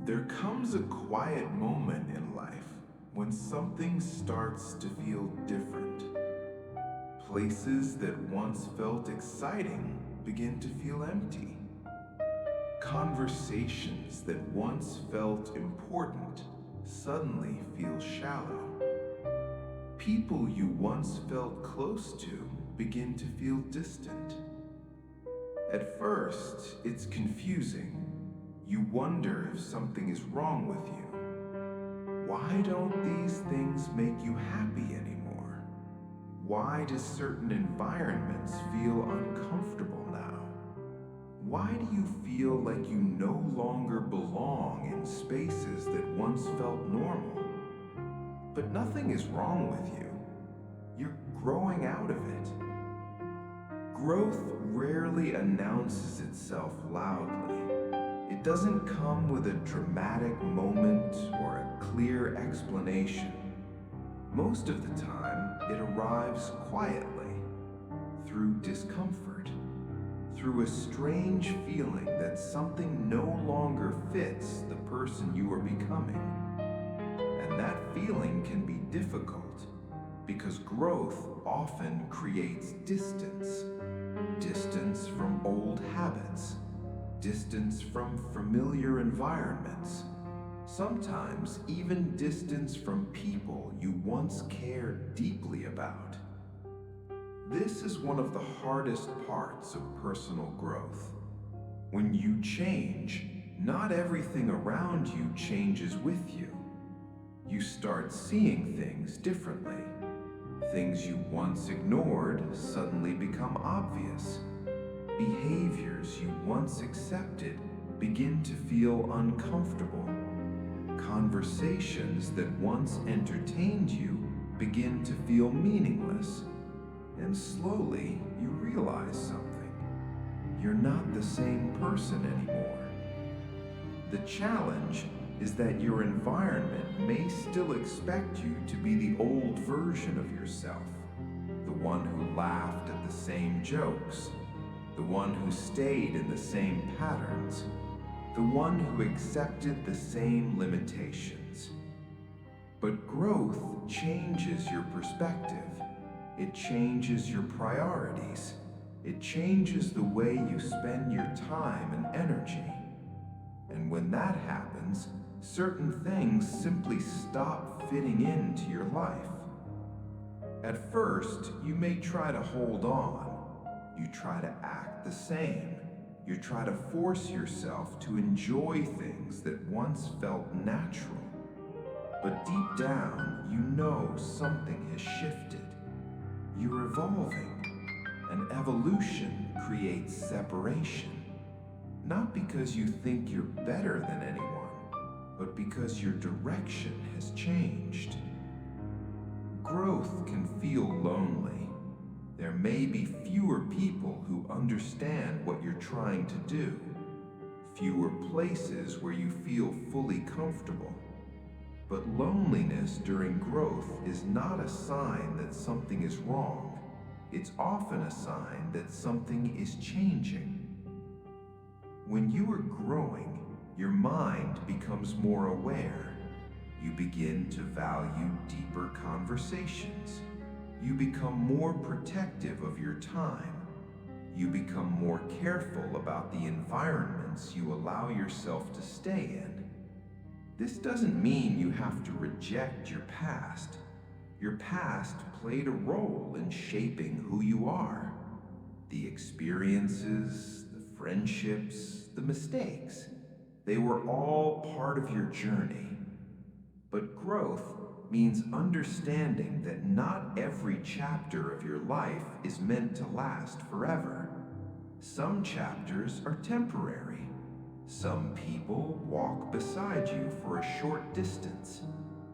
There comes a quiet moment in life when something starts to feel different. Places that once felt exciting begin to feel empty. Conversations that once felt important suddenly feel shallow. People you once felt close to begin to feel distant. At first, it's confusing. You wonder if something is wrong with you. Why don't these things make you happy anymore? Why do certain environments feel uncomfortable now? Why do you feel like you no longer belong in spaces that once felt normal? But nothing is wrong with you. You're growing out of it. Growth rarely announces itself loudly. It doesn't come with a dramatic moment or a clear explanation. Most of the time, it arrives quietly, through discomfort, through a strange feeling that something no longer fits the person you are becoming. And that feeling can be difficult because growth often creates distance. Distance from old habits, distance from familiar environments, sometimes even distance from people you once cared deeply about. This is one of the hardest parts of personal growth. When you change, not everything around you changes with you. You start seeing things differently. Things you once ignored suddenly become obvious. Behaviors you once accepted begin to feel uncomfortable. Conversations that once entertained you begin to feel meaningless. And slowly you realize something. You're not the same person anymore. The challenge is that your environment may still expect you to be the old version of yourself, the one who laughed at the same jokes, the one who stayed in the same patterns, the one who accepted the same limitations. But growth changes your perspective. It changes your priorities. It changes the way you spend your time and energy. And when that happens, certain things simply stop fitting into your life. At first, you may try to hold on. You try to act the same. You try to force yourself to enjoy things that once felt natural. But deep down, you know something has shifted. You're evolving. And evolution creates separation. Not because you think you're better than anyone, but because your direction has changed. Growth can feel lonely. There may be fewer people who understand what you're trying to do, fewer places where you feel fully comfortable. But loneliness during growth is not a sign that something is wrong. It's often a sign that something is changing. When you are growing, your mind becomes more aware. You begin to value deeper conversations. You become more protective of your time. You become more careful about the environments you allow yourself to stay in. This doesn't mean you have to reject your past. Your past played a role in shaping who you are. The experiences, the friendships, the mistakes, they were all part of your journey. But growth means understanding that not every chapter of your life is meant to last forever. Some chapters are temporary. Some people walk beside you for a short distance.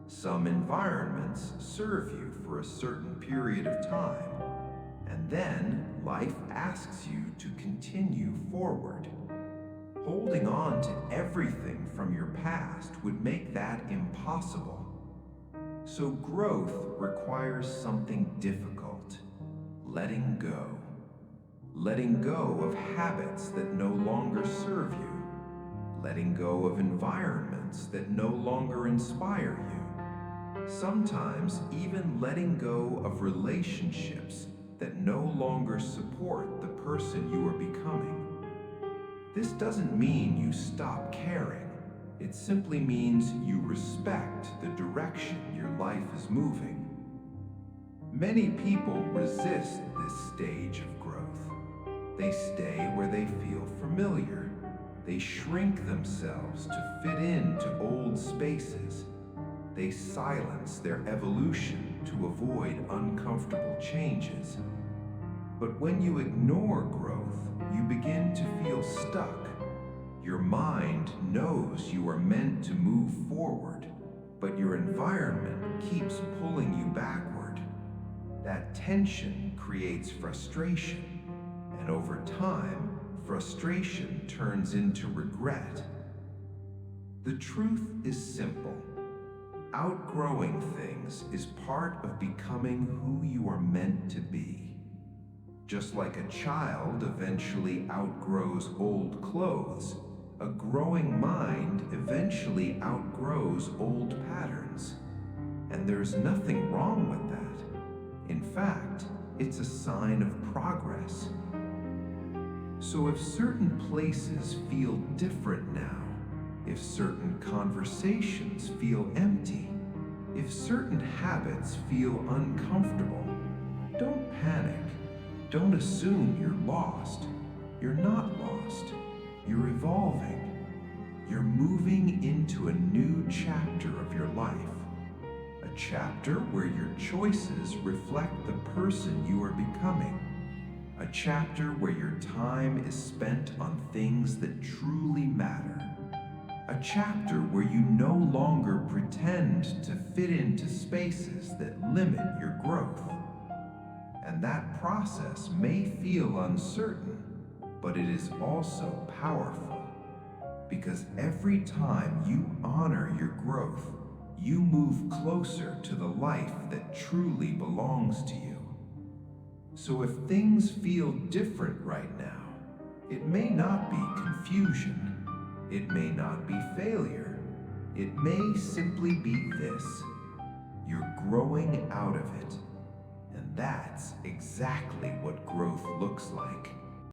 Some environments serve you for a certain period of time. And then life asks you to continue forward. Holding on to everything from your past would make that impossible. So growth requires something difficult: letting go. Letting go of habits that no longer serve you. Letting go of environments environments that no longer inspire you. Sometimes even letting go of relationships that no longer support the person you are becoming. This doesn't mean you stop caring. It simply means you respect the direction your life is moving. Many people resist this stage of growth. They stay where they feel familiar. They shrink themselves to fit into old spaces. They silence their evolution to avoid uncomfortable changes. But when you ignore growth, you begin to feel stuck. Your mind knows you are meant to move forward, but your environment keeps pulling you backward. That tension creates frustration, and over time, frustration turns into regret. The truth is simple. Outgrowing things is part of becoming who you are meant to be. Just like a child eventually outgrows old clothes, a growing mind eventually outgrows old patterns. And there's nothing wrong with that. In fact, it's a sign of progress. So if certain places feel different now, if certain conversations feel empty, if certain habits feel uncomfortable, don't panic. Don't assume you're lost. You're not lost. You're evolving. You're moving into a new chapter of your life. A chapter where your choices reflect the person you are becoming. A chapter where your time is spent on things that truly matter. A chapter where you no longer pretend to fit into spaces that limit your growth. And that process may feel uncertain, but it is also powerful. Because every time you honor your growth, you move closer to the life that truly belongs to you. So if things feel different right now, it may not be confusion. It may not be failure. It may simply be this. You're growing out of it. And that's exactly what growth looks like.